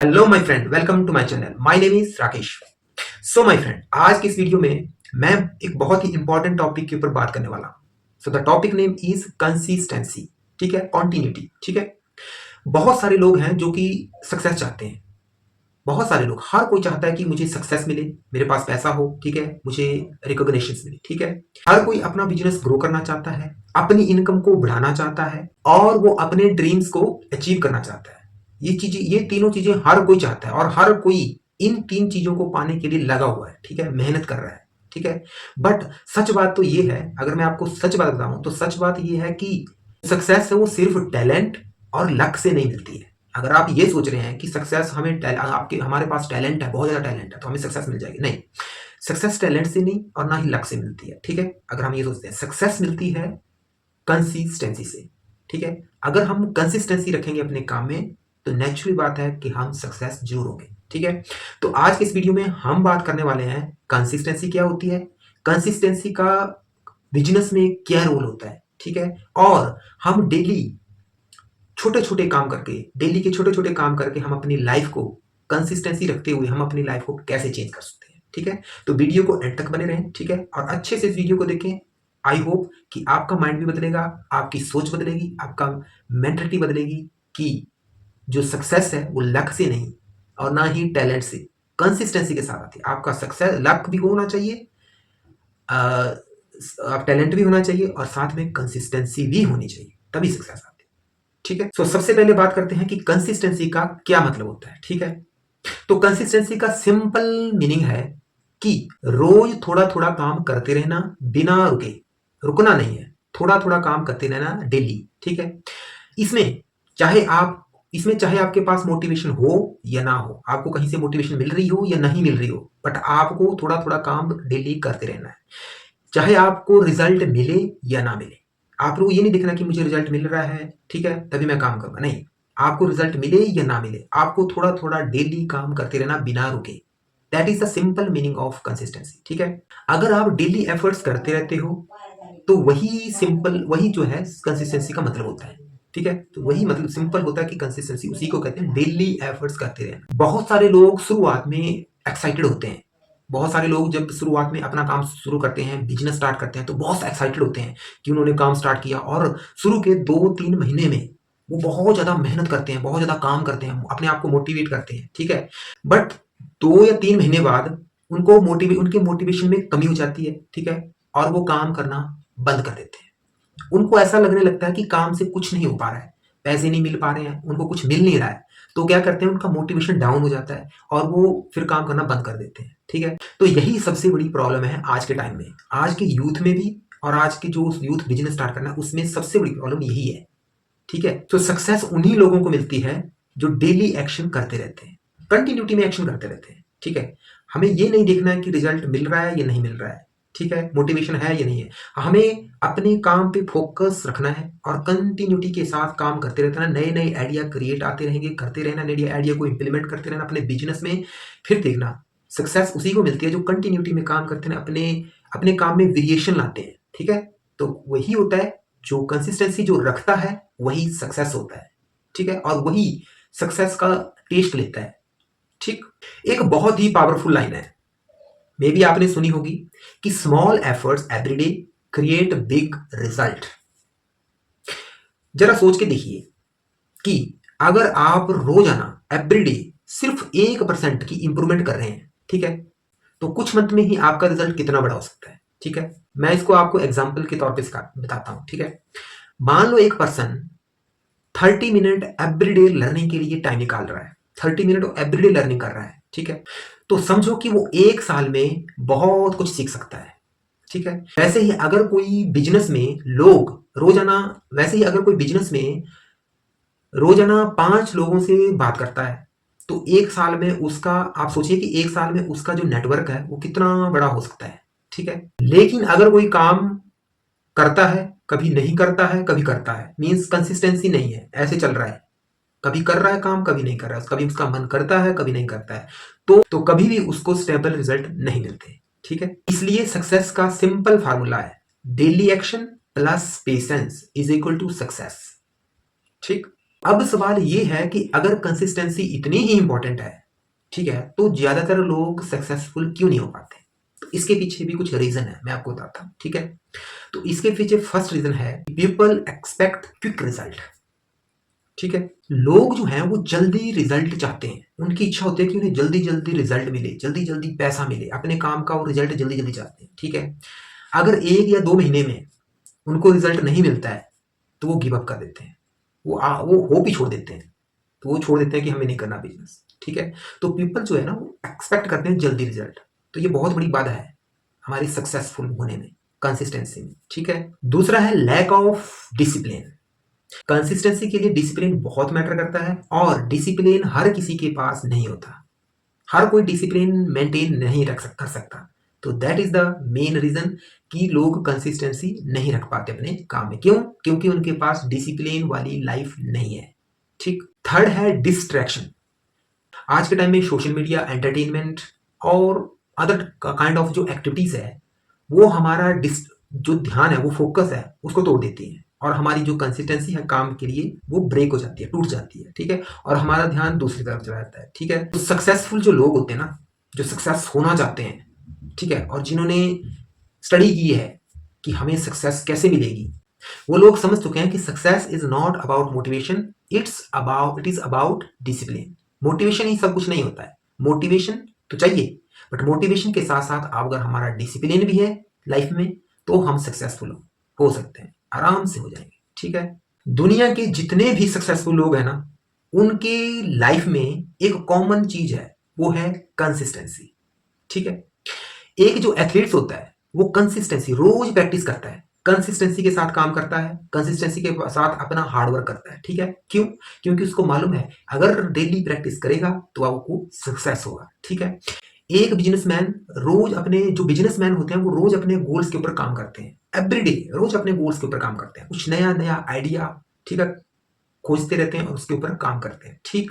Hello my friend, welcome to my channel. My name is Rakesh. So my friend, आज की इस video में मैं एक बहुत ही इंपॉर्टेंट टॉपिक के ऊपर बात करने वाला हूं। So the topic name is consistency. ठीक है, कॉन्टिन्यूटी। ठीक है, बहुत सारे लोग हैं जो कि सक्सेस चाहते हैं। बहुत सारे लोग, हर कोई चाहता है कि मुझे सक्सेस मिले, मेरे पास पैसा हो, ठीक है, मुझे रिकॉग्निशन मिले। ठीक है, हर कोई अपना बिजनेस ग्रो करना चाहता है, अपनी इनकम को बढ़ाना चाहता है और वो अपने ड्रीम्स को अचीव करना चाहता है। ये तीनों चीजें हर कोई चाहता है और हर कोई इन तीन चीजों को पाने के लिए लगा हुआ है। ठीक है, मेहनत कर रहा है। ठीक है, बट सच बात तो ये है, अगर मैं आपको सच बात बताऊं तो सच बात ये है कि सक्सेस है वो सिर्फ टैलेंट और लक से नहीं मिलती है। अगर आप ये सोच रहे हैं कि सक्सेस आपके हमारे पास टैलेंट है, बहुत ज्यादा टैलेंट है तो हमें सक्सेस मिल जाएगी, नहीं। सक्सेस टैलेंट से नहीं और ना ही लक से मिलती है। ठीक है, अगर हम ये सोचते हैं, सक्सेस मिलती है कंसिस्टेंसी से। ठीक है, अगर हम कंसिस्टेंसी रखेंगे अपने काम में तो नेचुरल बात है कि हम सक्सेस जरूर होंगे। ठीक है, तो आज के इस वीडियो में हम बात करने वाले हैं कंसिस्टेंसी क्या होती है, कंसिस्टेंसी का बिजनेस में क्या रोल होता है। ठीक है, और हम डेली छोटे छोटे काम करके, डेली के छोटे छोटे काम करके हम अपनी लाइफ को कंसिस्टेंसी रखते हुए हम अपनी लाइफ को कैसे चेंज कर सकते हैं। ठीक है, तो वीडियो को एंड तक बने रहें। ठीक है, और अच्छे से इस वीडियो को देखें। आई होप कि आपका माइंड भी बदलेगा, आपकी सोच बदलेगी, आपका मेंटलिटी बदलेगी कि जो सक्सेस है वो लक से नहीं और ना ही टैलेंट से, कंसिस्टेंसी के साथ आती है। आपका सक्सेस लक भी होना चाहिए, आप टैलेंट भी होना चाहिए और साथ में कंसिस्टेंसी भी होनी चाहिए, तभी सक्सेस आती है। ठीक है, तो सबसे पहले बात करते हैं कि कंसिस्टेंसी का क्या मतलब होता है। ठीक है, तो कंसिस्टेंसी का सिंपल मीनिंग है कि रोज थोड़ा थोड़ा काम करते रहना बिना रुके। रुकना नहीं है, थोड़ा थोड़ा काम करते रहना डेली। ठीक है, इसमें चाहे आपके पास मोटिवेशन हो या ना हो, आपको कहीं से मोटिवेशन मिल रही हो या नहीं मिल रही हो, बट आपको थोड़ा थोड़ा काम डेली करते रहना है। चाहे आपको रिजल्ट मिले या ना मिले, आपको ये नहीं देखना कि मुझे रिजल्ट मिल रहा है, ठीक है, तभी मैं काम करूंगा, नहीं। आपको रिजल्ट मिले या ना मिले, आपको थोड़ा थोड़ा डेली काम करते रहना बिना रुके। That is the simple meaning of consistency. ठीक है, अगर आप डेली एफर्ट्स करते रहते हो तो वही जो है कंसिस्टेंसी का मतलब होता है। ठीक है, तो वही मतलब सिंपल होता है कि कंसिस्टेंसी उसी को कहते हैं, डेली एफर्ट्स करते रहना। बहुत सारे लोग शुरुआत में एक्साइटेड होते हैं। बहुत सारे लोग जब शुरुआत में अपना काम शुरू करते हैं, बिजनेस स्टार्ट करते हैं, तो बहुत एक्साइटेड होते हैं कि उन्होंने काम स्टार्ट किया और शुरू के 2-3 महीने में वो बहुत ज्यादा मेहनत करते हैं, बहुत ज्यादा काम करते हैं, अपने आप को मोटिवेट करते हैं। ठीक है, बट 2 या 3 महीने बाद उनके मोटिवेशन में कमी हो जाती है। ठीक है, और वो काम करना बंद कर देते हैं। उनको ऐसा लगने लगता है कि काम से कुछ नहीं हो पा रहा है, पैसे नहीं मिल पा रहे हैं, उनको कुछ मिल नहीं रहा है। तो क्या करते हैं, उनका मोटिवेशन डाउन हो जाता है और वो फिर काम करना बंद कर देते हैं। ठीक है, तो यही सबसे बड़ी प्रॉब्लम है आज के टाइम में, आज के यूथ में भी, और आज के जो यूथ बिजनेस स्टार्ट करना है उसमें सबसे बड़ी प्रॉब्लम यही है। ठीक है, तो सक्सेस उन्हीं लोगों को मिलती है जो डेली एक्शन करते रहते हैं, कंटिन्यूटी में एक्शन करते रहते हैं। ठीक है, हमें ये नहीं देखना है कि रिजल्ट मिल रहा है या नहीं मिल रहा है, ठीक है, मोटिवेशन है या नहीं है। हमें अपने काम पे फोकस रखना है और कंटिन्यूटी के साथ काम करते रहना है। नए नए आइडिया क्रिएट आते रहेंगे, करते रहना, नए आइडिया को इंप्लीमेंट करते रहना अपने बिजनेस में। फिर देखना सक्सेस उसी को मिलती है जो कंटिन्यूटी में काम करते हैं, अपने अपने काम में वेरिएशन लाते हैं। ठीक है, तो वही होता है, जो कंसिस्टेंसी जो रखता है वही सक्सेस होता है। ठीक है, और वही सक्सेस का टेस्ट लेता है। ठीक, एक बहुत ही पावरफुल लाइन है, मे बी आपने सुनी होगी कि small efforts everyday create big result. जरा सोच के देखिए कि अगर आप रोजाना एवरीडे सिर्फ 1% की इंप्रूवमेंट कर रहे हैं, ठीक है, तो कुछ मंथ में ही आपका रिजल्ट कितना बड़ा हो सकता है। ठीक है, मैं इसको आपको एग्जाम्पल के तौर पे बताता हूं। ठीक है, मान लो एक पर्सन 30 मिनट एवरीडे लर्निंग के लिए टाइम निकाल रहा है, 30 मिनट एवरीडे लर्निंग कर रहा है। ठीक है, तो समझो कि वो 1 साल में बहुत कुछ सीख सकता है। ठीक है, वैसे ही अगर कोई बिजनेस में रोजाना 5 लोगों से बात करता है तो 1 साल में उसका, आप सोचिए कि 1 साल में उसका जो नेटवर्क है वो कितना बड़ा हो सकता है। ठीक है, लेकिन अगर कोई काम करता है, कभी नहीं करता है, कभी करता है, मीन्स कंसिस्टेंसी नहीं है, ऐसे चल रहा है, कभी कर रहा है काम, कभी नहीं कर रहा है, कभी उसका मन करता है, कभी नहीं करता है, तो कभी भी उसको स्टेबल रिजल्ट नहीं मिलते। ठीक है, इसलिए सक्सेस का सिंपल फार्मूला है, daily action plus patience is equal to success. ठीक, अब सवाल ये है कि अगर कंसिस्टेंसी इतनी ही इंपॉर्टेंट है, ठीक है, तो ज्यादातर लोग सक्सेसफुल क्यों नहीं हो पाते? तो इसके पीछे भी कुछ रीजन है, मैं आपको बताता हूँ, ठीक है। तो इसके पीछे फर्स्ट रीजन है पीपल एक्सपेक्ट क्विक रिजल्ट, ठीक है। लोग जो हैं वो जल्दी रिजल्ट चाहते हैं, उनकी इच्छा होती है कि उन्हें जल्दी जल्दी रिजल्ट मिले, जल्दी जल्दी पैसा मिले, अपने काम का वो रिजल्ट जल्दी जल्दी चाहते हैं, ठीक है। अगर 1 या 2 महीने में उनको रिजल्ट नहीं मिलता है तो वो गिव अप कर देते हैं, वो होप ही छोड़ देते हैं, तो वो छोड़ देते हैं कि हमें नहीं करना बिजनेस, ठीक है। तो पीपल जो है ना वो एक्सपेक्ट करते हैं जल्दी रिजल्ट, तो ये बहुत बड़ी बाधा है हमारी सक्सेसफुल होने में, कंसिस्टेंसी में, ठीक है। दूसरा है लैक ऑफ डिसिप्लिन। कंसिस्टेंसी के लिए डिसिप्लिन बहुत मैटर करता है और डिसिप्लिन हर किसी के पास नहीं होता, हर कोई डिसिप्लिन मेंटेन नहीं कर सकता। तो that is the main reason कि लोग कंसिस्टेंसी नहीं रख पाते अपने काम में। क्यों? क्योंकि उनके पास डिसिप्लिन वाली लाइफ नहीं है, ठीक। थर्ड है डिस्ट्रैक्शन। आज के टाइम में सोशल मीडिया, एंटरटेनमेंट और अदर काइंड ऑफ जो एक्टिविटीज है वो हमारा जो ध्यान है, वो फोकस है, उसको तोड़ देती है और हमारी जो कंसिस्टेंसी है काम के लिए वो ब्रेक हो जाती है, टूट जाती है, ठीक है। और हमारा ध्यान दूसरी तरफ चला जाता है, ठीक है। तो सक्सेसफुल जो लोग होते हैं ना, जो सक्सेस होना चाहते हैं, ठीक है, और जिन्होंने स्टडी की है कि हमें सक्सेस कैसे मिलेगी, वो लोग समझ चुके हैं कि success is not about motivation, it is about discipline. Motivation ही सब कुछ नहीं होता है, मोटिवेशन तो चाहिए, बट मोटिवेशन के साथ साथ अगर हमारा डिसिप्लिन भी है लाइफ में तो हम सक्सेसफुल हो सकते हैं, आराम से हो जाएंगे, ठीक है। दुनिया के जितने भी सक्सेसफुल लोग हैं ना, उनके लाइफ में एक कॉमन चीज है, वो है कंसिस्टेंसी, ठीक है। एक जो एथलीट्स होता है वो कंसिस्टेंसी रोज प्रैक्टिस करता है, कंसिस्टेंसी के साथ काम करता है, कंसिस्टेंसी के साथ अपना हार्डवर्क करता है, ठीक है। क्यों? क्योंकि उसको मालूम है अगर डेली प्रैक्टिस करेगा तो आपको सक्सेस होगा, ठीक है। एक बिजनेसमैन रोज अपने जो बिजनेसमैन होते हैं वो रोज अपने गोल्स के ऊपर काम करते हैं, एवरीडे रोज अपने गोल्स के ऊपर काम करते हैं, कुछ नया नया आइडिया, ठीक है, खोजते रहते हैं और उसके ऊपर काम करते हैं, ठीक।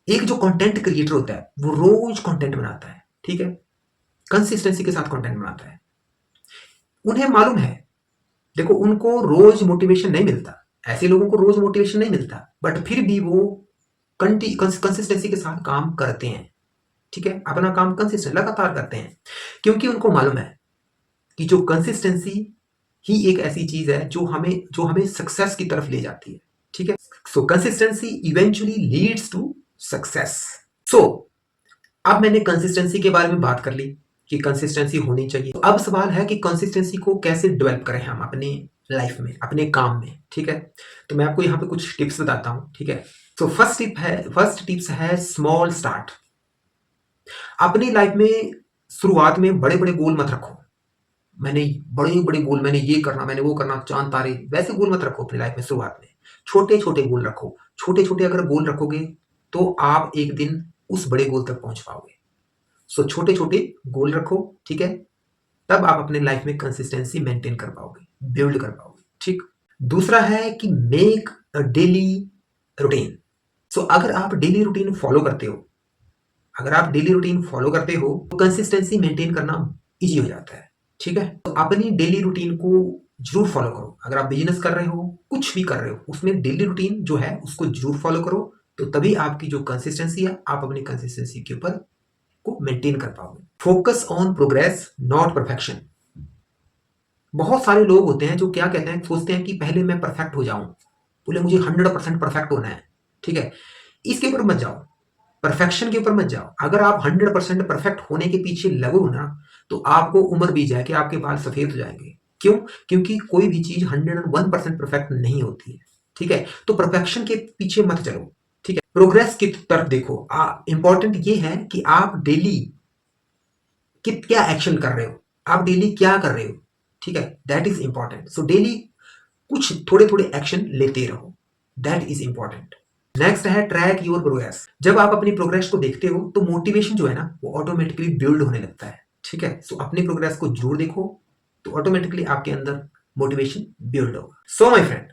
एक जो कंटेंट क्रिएटर होता है वो रोज कंटेंट बनाता है, ठीक है, कंसिस्टेंसी के साथ कंटेंट बनाता है। उन्हें मालूम है, देखो उनको रोज मोटिवेशन नहीं मिलता, ऐसे लोगों को रोज मोटिवेशन नहीं मिलता, बट फिर भी वो कंसिस्टेंसी के साथ काम करते हैं, ठीक है, अपना काम कंसिस्टेंट लगातार करते हैं, क्योंकि उनको मालूम है कि जो कंसिस्टेंसी ही एक ऐसी चीज है जो हमें सक्सेस की तरफ ले जाती है, ठीक है। So consistency eventually leads to success. So अब मैंने कंसिस्टेंसी के बारे में बात कर ली कि कंसिस्टेंसी होनी चाहिए। अब सवाल है कि कंसिस्टेंसी को कैसे डेवलप करें हम अपने लाइफ में, अपने काम में, ठीक है। तो मैं आपको यहाँ पे कुछ टिप्स बताता हूँ, ठीक है। तो फर्स्ट टिप्स है स्मॉल स्टार्ट। अपनी लाइफ में शुरुआत में बड़े बड़े गोल मत रखो, मैंने बड़े बड़े गोल, मैंने ये करना, मैंने वो करना, चांद तारे, वैसे गोल मत रखो अपनी लाइफ में। शुरुआत में छोटे छोटे गोल रखो, छोटे छोटे अगर गोल रखोगे तो आप एक दिन उस बड़े गोल तक पहुंच पाओगे। सो छोटे छोटे गोल रखो, ठीक है, तब आप अपने लाइफ में कंसिस्टेंसी मेंटेन कर पाओगे, बिल्ड कर पाओगे, ठीक। दूसरा है कि मेक अ डेली रूटीन। सो अगर आप डेली रूटीन फॉलो करते हो, अगर आप डेली रूटीन फॉलो करते हो तो कंसिस्टेंसी मेंटेन करना इजी हो जाता है, ठीक है। तो अपनी डेली रूटीन को जरूर फॉलो करो। अगर आप बिजनेस कर रहे हो, कुछ भी कर रहे हो, उसमें डेली रूटीन जो है उसको जरूर फॉलो करो, तो तभी आपकी जो कंसिस्टेंसी है, आप अपनी कंसिस्टेंसी के ऊपर को मेंटेन कर पाओगे। Focus on progress not perfection. बहुत सारे लोग होते हैं जो क्या कहते हैं, सोचते हैं कि पहले मैं परफेक्ट हो जाऊं, बोले मुझे 100% परफेक्ट होना है, ठीक है। इसके ऊपर मत जाओ, परफेक्शन के ऊपर मत जाओ। अगर आप 100% परफेक्ट होने के पीछे लगो ना, तो आपको उम्र बीत जाएगी, आपके बाल सफेद हो जाएंगे। क्यों? क्योंकि कोई भी चीज 101% परफेक्ट नहीं होती है, ठीक है। तो परफेक्शन के पीछे मत चलो, ठीक है, प्रोग्रेस की तरफ देखो। इंपॉर्टेंट ये है कि आप डेली क्या एक्शन कर रहे हो, आप डेली क्या कर रहे हो, ठीक है, that is important. So daily कुछ थोड़े थोड़े एक्शन लेते रहो, दैट इज इंपॉर्टेंट। नेक्स्ट है ट्रैक योर प्रोग्रेस। जब आप अपनी प्रोग्रेस को देखते हो तो मोटिवेशन जो है ना वो ऑटोमेटिकली बिल्ड होने लगता है, ठीक है। सो अपनी प्रोग्रेस को जरूर देखो, तो ऑटोमेटिकली आपके अंदर मोटिवेशन बिल्ड होगा। सो माय फ्रेंड,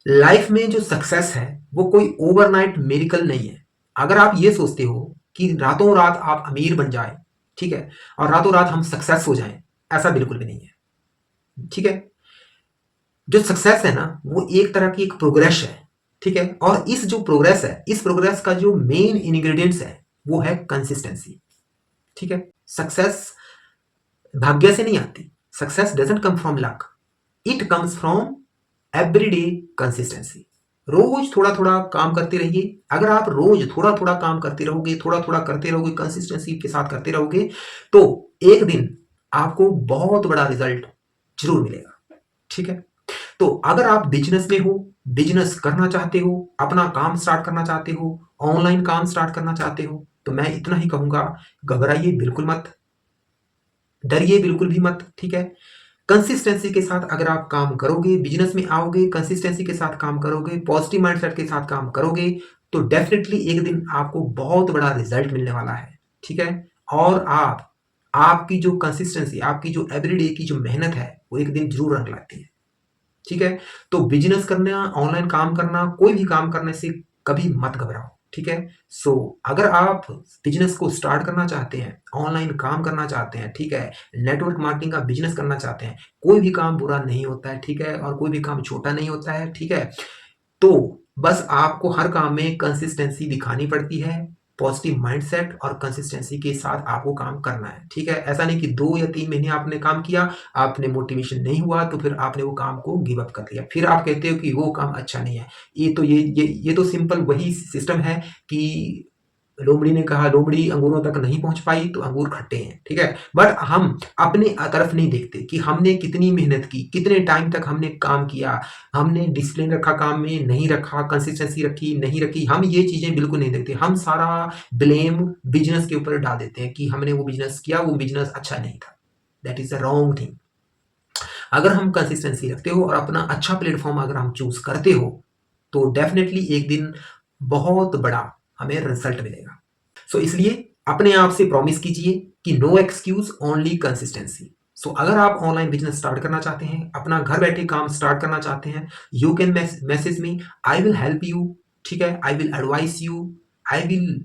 लाइफ में जो सक्सेस है वो कोई ओवरनाइट मिरेकल नहीं है। अगर आप ये सोचते हो कि रातों रात आप अमीर बन जाए, ठीक है, और रातों रात हम सक्सेस हो जाएं, ऐसा बिल्कुल भी नहीं है, ठीक है। जो सक्सेस है ना वो एक तरह की एक प्रोग्रेस है, ठीक है। और इस जो प्रोग्रेस है, इस प्रोग्रेस का जो मेन इंग्रेडिएंट्स है वो है कंसिस्टेंसी। ठीक है। सक्सेस भाग्य से नहीं आती, success doesn't come from luck, it comes from everyday consistency. रोज थोड़ा थोड़ा काम करते रहिए। अगर आप रोज थोड़ा थोड़ा काम करते रहोगे, थोड़ा थोड़ा करते रहोगे, कंसिस्टेंसी के साथ करते रहोगे, तो एक दिन आपको बहुत बड़ा रिजल्ट जरूर मिलेगा। ठीक है। तो अगर आप बिजनेस में हो, बिजनेस करना चाहते हो, अपना काम स्टार्ट करना चाहते हो, ऑनलाइन काम स्टार्ट करना चाहते हो, तो मैं इतना ही कहूंगा, घबराइए बिल्कुल मत, डरिए बिल्कुल भी मत। ठीक है। कंसिस्टेंसी के साथ अगर आप काम करोगे, बिजनेस में आओगे, कंसिस्टेंसी के साथ काम करोगे, पॉजिटिव माइंडसेट के साथ काम करोगे, तो डेफिनेटली एक दिन आपको बहुत बड़ा रिजल्ट मिलने वाला है। ठीक है। और आपकी जो कंसिस्टेंसी, आपकी जो एवरीडे की जो मेहनत है, वो एक दिन जरूर रंग लाती है। ठीक है। तो बिजनेस करना, ऑनलाइन काम करना, कोई भी काम करने से कभी मत घबराओ। ठीक है। सो अगर आप बिजनेस को स्टार्ट करना चाहते हैं, ऑनलाइन काम करना चाहते हैं, ठीक है, नेटवर्क मार्केटिंग का बिजनेस करना चाहते हैं, कोई भी काम बुरा नहीं होता है। ठीक है। और कोई भी काम छोटा नहीं होता है। ठीक है। तो बस आपको हर काम में कंसिस्टेंसी दिखानी पड़ती है, पॉजिटिव माइंडसेट और कंसिस्टेंसी के साथ आपको काम करना है। ठीक है। ऐसा नहीं कि 2 या 3 महीने आपने काम किया, आपने मोटिवेशन नहीं हुआ, तो फिर आपने वो काम को गिव अप कर दिया, फिर आप कहते हो कि वो काम अच्छा नहीं है। ये तो सिंपल वही सिस्टम है कि लोमड़ी ने कहा लोमड़ी अंगूरों तक नहीं पहुंच पाई तो अंगूर खट्टे हैं। ठीक है। बट हम अपने तरफ नहीं देखते कि हमने कितनी मेहनत की, कितने टाइम तक हमने काम किया, हमने डिसिप्लिन रखा, काम में नहीं रखा, कंसिस्टेंसी रखी नहीं रखी, हम ये चीजें बिल्कुल नहीं देखते। हम सारा ब्लेम बिजनेस के ऊपर डाल देते हैं कि हमने वो बिजनेस किया, वो बिजनेस अच्छा नहीं था। That is the wrong thing. अगर हम कंसिस्टेंसी रखते हो और अपना अच्छा प्लेटफॉर्म अगर हम चूज करते हो, तो डेफिनेटली एक दिन बहुत बड़ा हमें रिजल्ट मिलेगा। सो इसलिए अपने आप से प्रॉमिस कीजिए कि नो एक्सक्यूज, ओनली कंसिस्टेंसी। सो अगर आप ऑनलाइन बिजनेस स्टार्ट करना चाहते हैं, अपना घर बैठे काम स्टार्ट करना चाहते हैं, you can message me, I will help you. ठीक है। I will advice you, I will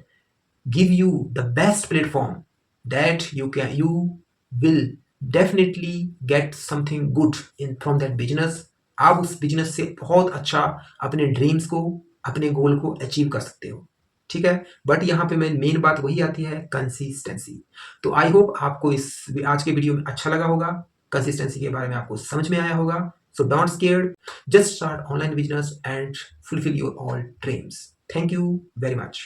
give you the best platform that you will definitely get something good in from that business. आप उस business से बहुत अच्छा अपने dreams को, अपने गोल को अचीव कर सकते हो। ठीक है। बट यहाँ पे मेन बात वही आती है, कंसिस्टेंसी। तो आई होप आपको इस आज के वीडियो में अच्छा लगा होगा, कंसिस्टेंसी के बारे में आपको समझ में आया होगा। So don't scared, just start online business and fulfil your all dreams. Thank you very much.